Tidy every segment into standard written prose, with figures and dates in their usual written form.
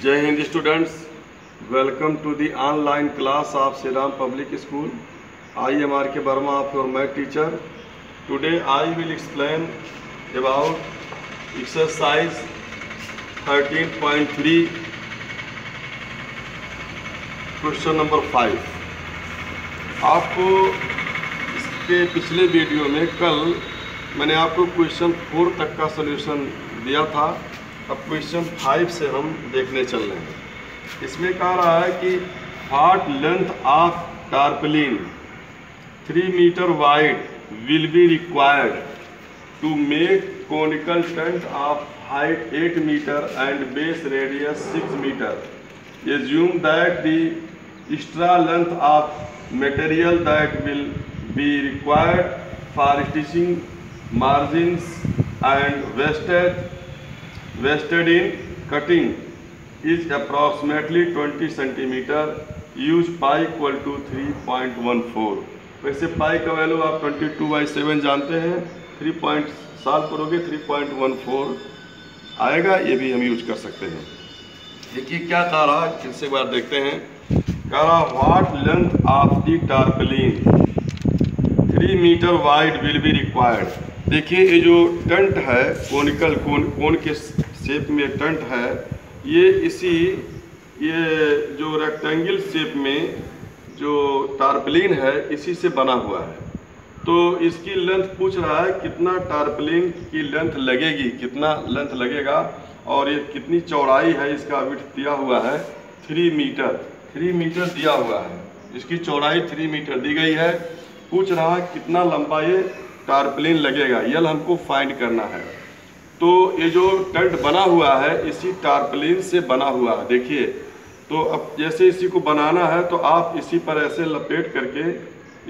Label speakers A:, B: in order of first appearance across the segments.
A: जय Hind students, welcome to the online class of Shri Ram public school. I am R.K. Verma, of your math teacher. Today I will explain about exercise 13.3 question number 5. आपको इसके पिछले video में कल मैंने आपको question 4 तक का सलूशन दिया था. अब क्वेश्चन 5 से हम देखने चल रहे हैं. इसमें कह रहा है कि what length of tarpaulin 3 metre wide will be required to make conical tent of height 8 metre and base radius 6 metre. Assume that the extra length of material that will be required for stitching margins and wasted in cutting is approximately 20 centimeter. Use pi equal to 3.14. वैसे पाई का value आप 22/7 जानते हैं. 3 point solve करोगे 3.14 आएगा. ये भी हम यूज कर सकते हैं. देखिए क्या कह रहा है, फिर से एक बार देखते हैं. कह रहा what length of the tarpaulin 3 metre wide will be required. देखिए ये जो टंट है कोनिकल कोन के शेप में टंट है, ये जो रेक्टेंगल शेप में जो टारपलिन है इसी से बना हुआ है. तो इसकी लेंथ पूछ रहा है कितना टारपलिन की लेंथ लगेगी, कितना लेंथ लगेगा और ये कितनी चौड़ाई है. इसका विड्थ दिया हुआ है 3 मीटर दिया हुआ है. इसकी चौड़ाई 3 मीटर दी गई है. पूछ रहा है कितना लंबा ये टारपलिन लगेगा. यल हमको फाइंड करना है. तो ये जो टेंट बना हुआ है इसी टारपलिन से बना हुआ है. देखिए तो अब जैसे इसी को बनाना है तो आप इसी पर ऐसे लपेट करके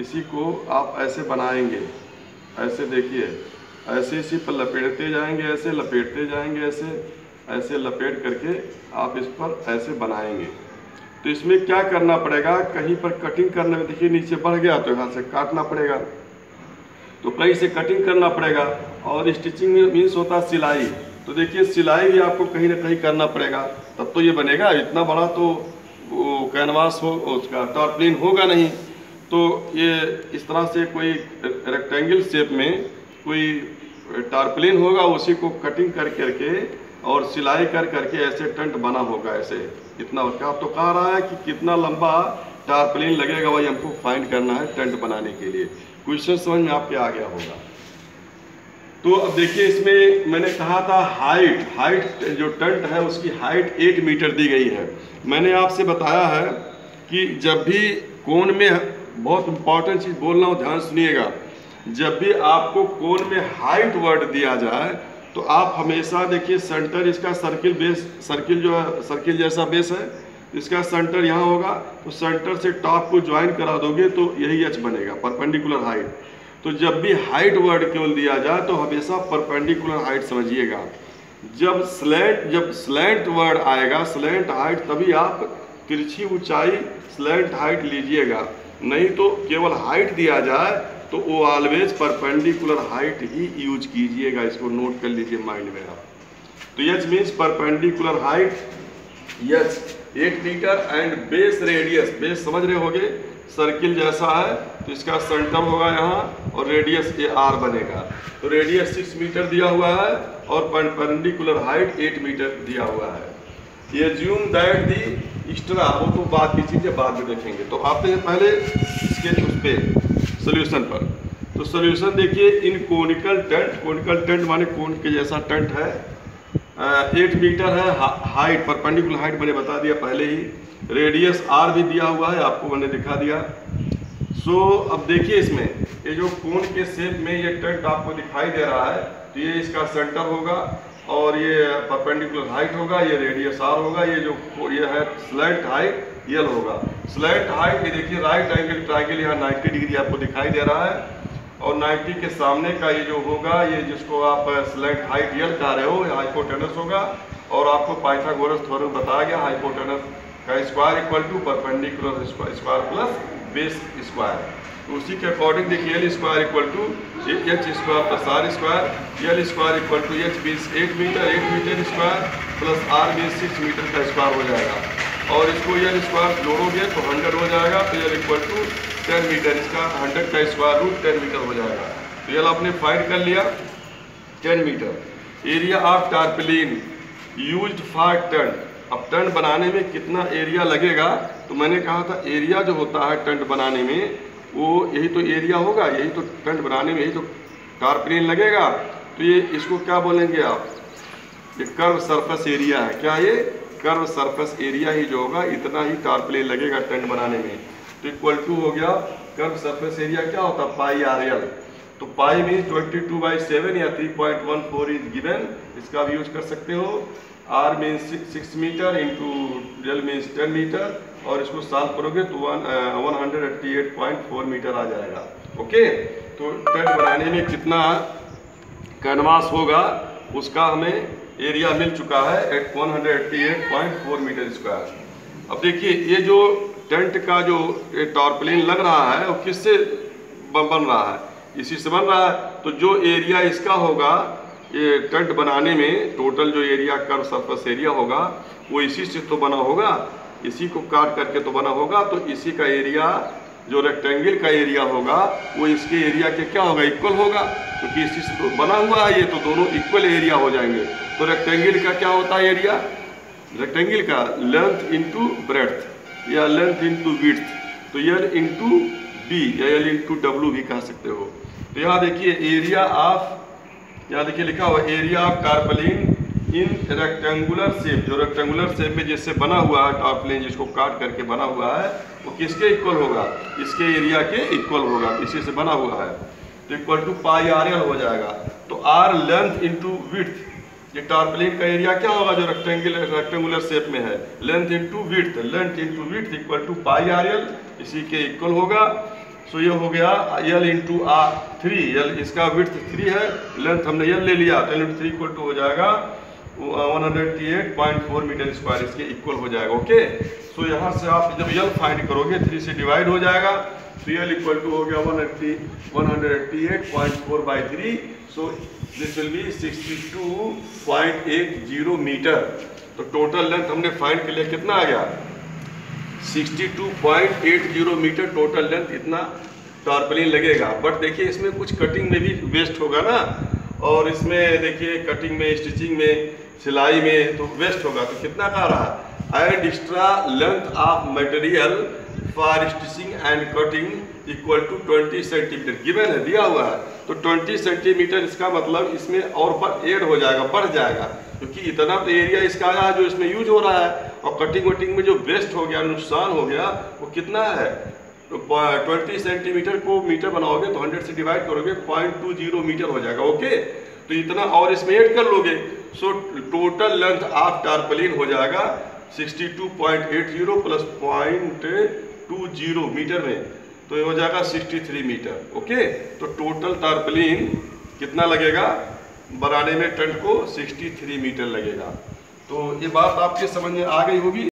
A: इसी को आप ऐसे बनाएंगे. ऐसे देखिए ऐसे इसी पर लपेटते जाएंगे, ऐसे लपेटते जाएंगे, ऐसे लपेट करके आप इस पर ऐसे बनाएंगे. तो इसमें क्या करना पड़ेगा, कहीं पर कटिंग करने में देखिए नीचे बढ़ गया तो यहाँ से काटना पड़ेगा, तो कहीं से कटिंग करना पड़ेगा. और स्टिचिंग में मीन्स होता है सिलाई. तो देखिए सिलाई भी आपको कहीं ना कहीं करना पड़ेगा, तब तो ये बनेगा. इतना बड़ा तो वो कैनवास हो उसका टारपलिन होगा नहीं. तो ये इस तरह से कोई रेक्टेंगल शेप में कोई टारपलिन होगा, उसी को कटिंग कर करके और सिलाई कर करके ऐसे टेंट बना होगा. ऐसे इतना क्या तो कह रहा है कि कितना लंबा टारपलिन लगेगा, वही हमको फाइंड करना है टेंट बनाने के लिए. क्वेश्चन समझ में आपके आ गया होगा. तो अब देखिए इसमें मैंने कहा था हाइट जो टेंट है उसकी हाइट 8 मीटर दी गई है. मैंने आपसे बताया है कि जब भी कोन में, बहुत इंपॉर्टेंट चीज़ बोल रहा हूँ ध्यान सुनिएगा, जब भी आपको कोन में हाइट वर्ड दिया जाए तो आप हमेशा देखिए सेंटर इसका सर्किल जो है सर्किल जैसा बेस है, इसका सेंटर यहाँ होगा. तो सेंटर से टॉप को ज्वाइन करा दोगे तो यही एच बनेगा, परपेंडिकुलर हाइट. तो जब भी हाइट वर्ड केवल दिया जाए तो हमेशा परपेंडिकुलर हाइट समझिएगा. जब स्लैंट वर्ड आएगा, स्लैंट हाइट, तभी आप तिरछी ऊंचाई स्लैंट हाइट लीजिएगा. नहीं तो केवल हाइट दिया जाए तो वो ऑलवेज परपेंडिकुलर हाइट ही यूज कीजिएगा. इसको नोट कर लीजिए माइंड में आप. तो H means perpendicular height, H 8 metre and base radius, base समझ रहे होगे सर्किल जैसा है, तो इसका सेंटर होगा यहाँ और रेडियस ए आर बनेगा. तो रेडियस 6 मीटर दिया हुआ है और परपेंडिकुलर हाइट 8 मीटर दिया हुआ है. एज्यूम दैट दी एक्स्ट्रा, वो तो बात की चीज़ें बाद में देखेंगे. तो आते हैं पहले इसके उस पर सोल्यूशन पर. तो सोल्यूशन देखिए, इन कोनिकल टेंट माने कोन के जैसा टेंट है. 8 मीटर है हाइट, परपेंडिकुलर हाइट मैंने बता दिया पहले ही. रेडियस आर भी दिया हुआ है, आपको मैंने दिखा दिया. सो अब देखिए इसमें ये जो कोन के शेप में ये टेंट आपको दिखाई दे रहा है, तो ये इसका सेंटर होगा और ये परपेंडिकुलर हाइट होगा, ये रेडियस आर होगा. ये है स्लैंट हाइट यल होगा. स्लैंट हाइट ये देखिए राइट एंगल ट्रायंगल यहाँ 90 डिग्री आपको दिखाई दे रहा है. और 90 के सामने का ये जो होगा, ये जिसको आप स्लैंट हाइट यल कह रहे हो, हाइपोटेनस होगा. और आपको पाइथागोरस थ्योरम बताया गया, हाइपोटेनस का square equal to perpendicular square plus base square. तो उसी के अकॉर्डिंग देखिए L square equal to H square plus R square. L square equal to H means 8 metre square plus R mean 6 metre का square हो जाएगा, और इसको यल square जोड़ोगे तो 100 हो जाएगा, तो यल इक्वल टू 10 मीटर, इसका 100 का स्क्वायर रूट 10 मीटर हो जाएगा। तो यल आपने फाइंड कर लिया 10 metre. Area of tarpaulin used for tent, अब टेंट बनाने में कितना एरिया लगेगा, तो मैंने कहा था एरिया जो होता है टेंट बनाने में वो यही तो एरिया होगा, यही तो टेंट बनाने में यही तो टारपलिन लगेगा। तो ये इसको क्या बोलेंगे आप, ये कर्व सरफेस एरिया है। क्या ये कर्व सरफेस एरिया ही जो होगा इतना ही टारपलिन लगेगा टेंट बनाने में। तो इक्वल टू हो गया कर्व सरफेस एरिया क्या होता है पाई आर एल, तो पाई मीन 22/7 या 3.14 इज गिवन, इसका भी यूज कर सकते हो। R mean 6 metre into L means 10 metre, और इसको सॉल्व करोगे तो 188.4 मीटर आ जाएगा। ओके, तो टेंट बनाने में कितना कैनवास होगा उसका हमें एरिया मिल चुका है एट 188.4 मीटर स्क्वायर। अब देखिए ये जो टेंट का जो टारपलिन लग रहा है वो किससे बन रहा है, इसी से बन रहा है। तो जो एरिया इसका होगा ये टेंट बनाने में, टोटल जो एरिया कर्व सरफेस एरिया होगा वो इसी से तो बना होगा, इसी को काट करके तो बना होगा। तो इसी का एरिया जो रेक्टेंगल का एरिया होगा वो इसके एरिया के क्या होगा इक्वल होगा, क्योंकि इसी से तो बना हुआ है ये, तो दोनों इक्वल एरिया हो जाएंगे। तो रेक्टेंगल का क्या होता है एरिया, रेक्टेंगल का लेंथ इंटू ब्रेड्थ या लेंथ इंटू विड्थ, तो यल इंटू बी या यल इंटू डब्ल्यू भी कह सकते हो। तो यहाँ देखिए एरिया ऑफ, यहाँ देखिए लिखा हुआ area of tarpaulin in rectangular shape, जो रेक्टेंगुलर शेप में जैसे बना हुआ है टारपलिन जिसको काट करके बना हुआ है वो किसके इक्वल होगा, इसके एरिया के इक्वल होगा, इसी से बना हुआ है। तो equal to pi R L हो जाएगा। तो आर लेंथ इंटू विड्थ, ये टारपलिन का एरिया क्या होगा जो रेक्टेंगुलर शेप में है, length into width, length into width equal to pi R L, इसी के इक्वल होगा। सो ये हो गया यल इंटू आर 3, यल इसका विड्थ 3 है, लेंथ हमने यल ले लिया, तो यल इंटू 3 इक्वल टू हो जाएगा 188.4 मीटर स्क्वायर, इसके इक्वल हो जाएगा। ओके, सो यहाँ से आप जब यल फाइंड करोगे 3 से डिवाइड हो जाएगा, तो यल इक्वल टू हो गया 188.4/3, so this will be 62.80 metre. तो टोटल लेंथ हमने फाइंड के लिए कितना आ गया 62.80 मीटर टोटल लेंथ, इतना टारपलिन लगेगा। बट देखिए इसमें कुछ कटिंग में भी वेस्ट होगा ना, और इसमें देखिए कटिंग में, स्टिचिंग में, सिलाई में तो वेस्ट होगा। तो कितना का रहा and extra length of material for stitching and cutting equal to 20 centimetre given है, दिया हुआ है। तो 20 सेंटीमीटर इसका मतलब इसमें और पर ऐड हो जाएगा, बढ़ जाएगा, क्योंकि इतना तो एरिया इसका आया है जो इसमें यूज हो रहा है, और कटिंग वटिंग में जो वेस्ट हो गया, नुकसान हो गया, वो कितना है। तो 20 सेंटीमीटर को मीटर बनाओगे तो 100 से डिवाइड करोगे 0.20 मीटर हो जाएगा। ओके, तो इतना और इसमें ऐड कर लोगे, सो टोटल लेंथ ऑफ टारपलिन हो जाएगा 62.80 प्लस 0.20 मीटर में, तो ये हो जाएगा 63 मीटर। ओके, तो टोटल टारपलिन कितना लगेगा बनाने में टेंट को 63 मीटर लगेगा। तो ये बात आपके समझ में आ गई होगी।